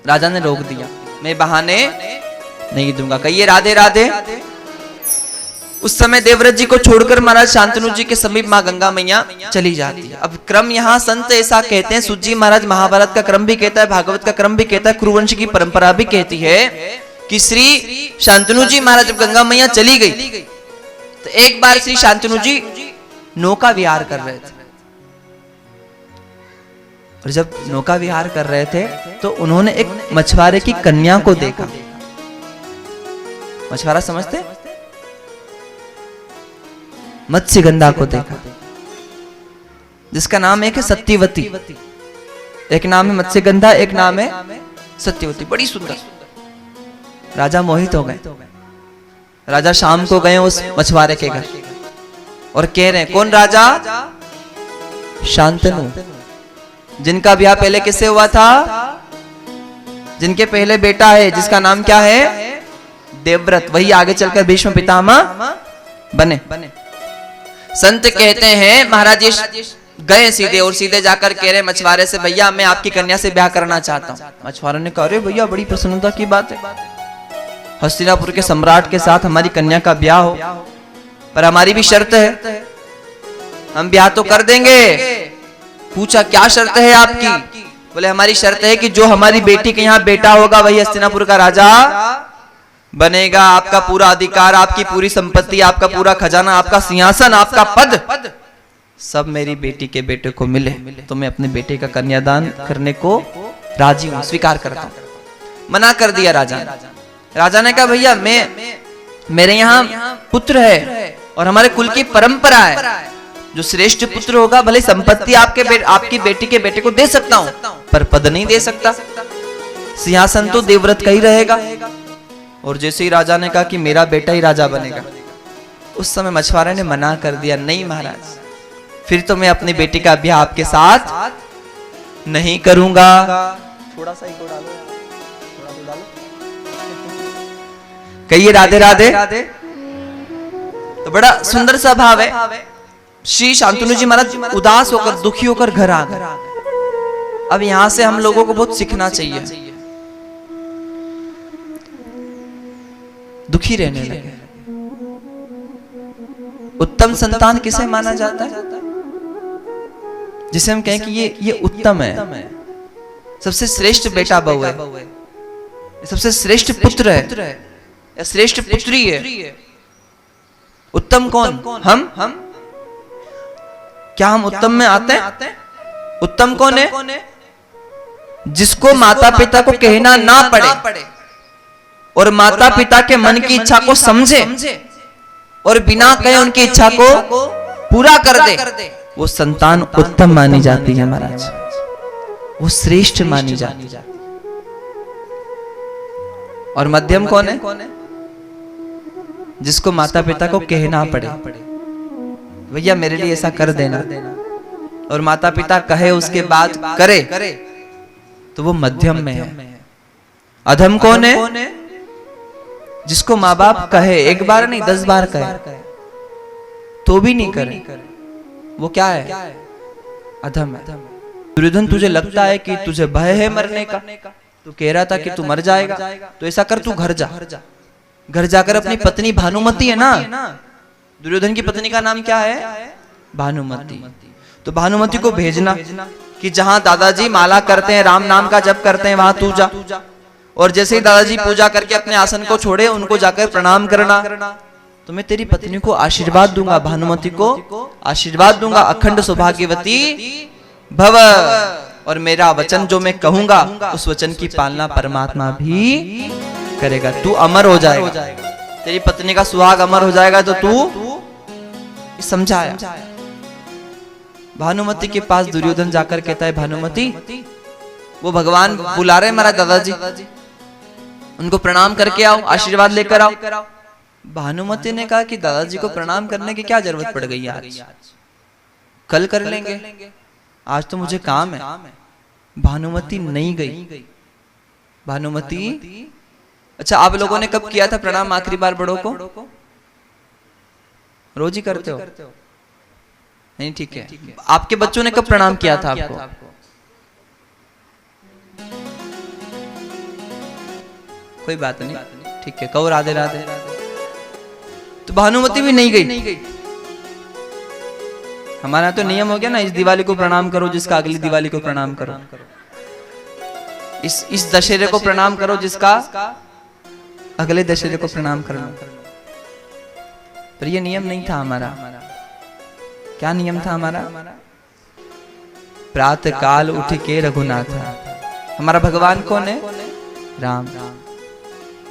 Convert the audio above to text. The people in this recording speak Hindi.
राजा ने रोक दिया, मैं बहाने नहीं दूंगा, कहिए राधे राधे। उस समय देवव्रत जी को छोड़कर महाराज शांतनु जी के समीप मां गंगा मैया चली जाती है। अब क्रम यहाँ संत ऐसा कहते हैं, सूत जी महाराज महाभारत का क्रम भी कहता है, भागवत का क्रम भी कहता है, कुरुवंश की परंपरा भी कहती है कि श्री शांतनु जी महाराज जब गंगा मैया चली गई तो एक बार श्री शांतनु जी नौका विहार कर रहे थे, और जब नौका विहार कर रहे थे तो उन्होंने एक मछुआरे की कन्या को देखा। मछुआरा समझते, मत्स्यगंधा को देखा, जिसका नाम एक है सत्यवती, एक नाम है मत्स्यगंधा, एक नाम है सत्यवती, बड़ी सुंदर। राजा मोहित हो गए। राजा शाम को गए उस मछुआरे के घर और कह रहे हैं, कौन राजा? शांतनु, जिनका ब्याह पहले किससे हुआ था? जिनके पहले बेटा है जिसका नाम क्या है? देवव्रत, वही आगे चलकर भीष्म पितामह बने। संत कहते हैं महाराज जी गए सीधे और सीधे जाकर कह रहे मछुआरे से, भैया मैं आपकी कन्या से ब्याह करना चाहता हूँ। मछुआरे ने कहा, अरे भैया बड़ी प्रसन्नता की बात है, हस्तिनापुर के सम्राट के साथ हमारी कन्या का ब्याह हो, पर हमारी भी शर्त है, हम ब्याह तो कर देंगे। पूछा क्या शर्त है आपकी? बोले हमारी शर्त है कि जो हमारी बेटी के यहाँ बेटा होगा वही हस्तिनापुर का राजा बनेगा, आपका पूरा अधिकार, आपकी पूरी संपत्ति, आपका पूरा खजाना, आपका सिंहासन, आपका पद सब मेरी बेटी के बेटे को मिले, तो मैं अपने बेटे का कन्यादान करने को राजी हूं, स्वीकार करता हूं। मना कर दिया राजा। राजा ने कहा, भैया मेरे यहाँ पुत्र है और हमारे कुल की परंपरा है, जो श्रेष्ठ पुत्र होगा भले संपत्ति आपकी बेटी के बेटे को दे सकता हूं, पर पद नहीं दे सकता, सिंहासन तो देवव्रत का ही रहेगा। और जैसे ही राजा ने कहा कि मेरा बेटा ही राजा बनेगा, उस समय मछुआरे ने मना कर दिया, नहीं महाराज, फिर तो मैं अपनी बेटी का ब्याह आपके साथ नहीं करूंगा। थोड़ा सा इको डालो, थोड़ा सा डालो, कहिए राधे राधे। तो बड़ा सुंदर सा भाव है। श्री शांतनु जी महाराज उदास होकर, दुखी होकर घर आ गए। अब यहां से हम लोगों को बहुत सीखना चाहिए, दुखी रहने लगे। उत्तम संतान किसे माना जाता है? जिसे हम कहें कि ये उत्तम है, सबसे श्रेष्ठ बेटा बहू है, सबसे श्रेष्ठ पुत्र है या श्रेष्ठ पुत्री है। उत्तम कौन? हम क्या हम उत्तम में आते हैं? उत्तम कौन है? जिसको माता पिता को कहना ना पड़े और माता पिता के मन की इच्छा को समझे और बिना कहे उनकी इच्छा को पूरा कर दे, वो संतान उत्तम मानी जाती है महाराज, वो श्रेष्ठ मानी जाती है। और मध्यम कौन है? जिसको माता पिता को कहना पड़े, भैया मेरे लिए ऐसा कर देना, और माता पिता कहे उसके बाद करे, तो वो मध्यम में है। अधम कौन है? जिसको माँ बाप कहे, एक बार नहीं 10 बार कहे तो भी नहीं करे, वो क्या है? अधम है। दुर्योधन, तुझे लगता है कि तुझे भय है मरने का, तू कह रहा था कि तू मर जाएगा, तो ऐसा कर, तू घर जा, घर जाकर अपनी पत्नी भानुमति है ना, दुर्योधन की पत्नी का नाम क्या है? भानुमति। तो भानुमति को भेजना कि जहां दादाजी माला करते हैं, राम नाम का जप करते हैं, वहां तू जा, और जैसे ही दादाजी पूजा करके अपने आसन को छोड़े, उनको जाकर प्रणाम करना, तो मैं तेरी पत्नी को आशीर्वाद दूंगा, भानुमति को आशीर्वाद दूंगा, अखंड सौभाग्यवती भव, और मेरा वचन जो मैं कहूंगा उस वचन की पालना परमात्मा भी करेगा, तू अमर हो जाएगा, तेरी पत्नी का सुहाग अमर हो जाएगा। तो तू समझाया। भानुमति के पास दुर्योधन जाकर कहता है, भानुमति, वो भगवान बुला रहे हमारा दादाजी, उनको प्रणाम करके आओ, आशीर्वाद लेकर आओ। भानुमति ने कहा कि दादाजी को प्रणाम करने की क्या जरूरत पड़ गई आज, कल कर लेंगे, आज तो मुझे काम है। भानुमति नहीं गई। भानुमति, अच्छा आप लोगों ने कब किया था प्रणाम आखिरी बार बड़ों को? रोज ही करते हो? नहीं, ठीक है। आपके बच्चों ने कब प्रणाम किया था आपको? कोई बात नहीं, ठीक है, कहो राधे राधे। तो भानुमति भी नहीं गई। हमारा तो नियम हो गया ना, इस दिवाली को प्रणाम करो जिसका अगली दिवाली को प्रणाम करो, इस दशहरे को प्रणाम करो जिसका अगले दशहरे को प्रणाम करना। पर ये नियम नहीं था हमारा। क्या नियम था हमारा? प्रातः काल उठ के रघुनाथ। हमारा भगवान कौन है? राम।